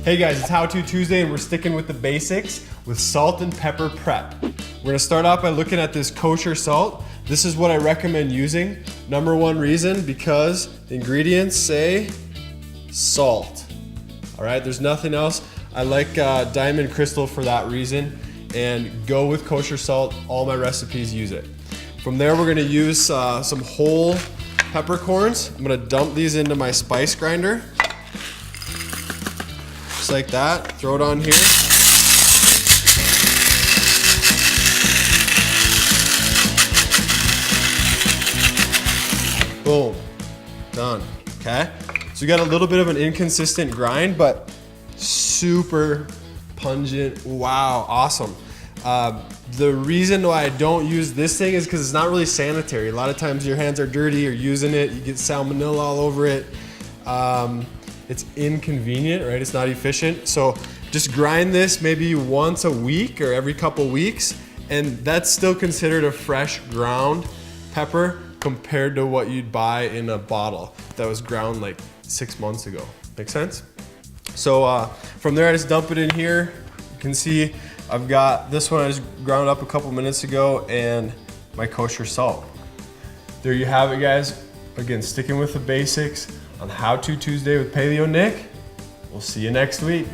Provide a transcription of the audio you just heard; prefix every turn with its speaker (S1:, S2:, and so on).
S1: Hey guys, it's How To Tuesday and we're sticking with the basics with salt and pepper prep. We're gonna start off by looking at this kosher salt. This is what I recommend using. Number one reason, because the ingredients say salt. All right, there's nothing else. I like Diamond Crystal for that reason, and go with kosher salt. All my recipes use it. From there, we're gonna use some whole peppercorns. I'm gonna dump these into my spice grinder. Just like that, throw it on here. Boom, done, okay? So you got a little bit of an inconsistent grind, but super pungent, wow, awesome. The reason why I don't use this thing is because it's not really sanitary. A lot of times your hands are dirty, you're using it, you get salmonella all over it. It's inconvenient, right? It's not efficient. So just grind this maybe once a week or every couple weeks, and that's still considered a fresh ground pepper compared to what you'd buy in a bottle that was ground like 6 months ago. Make sense? So from there, I just dump it in here. You can see I've got this one I just ground up a couple minutes ago and my kosher salt. There you have it, guys. Again, sticking with the basics on How To Tuesday with Paleo Nick. We'll see you next week.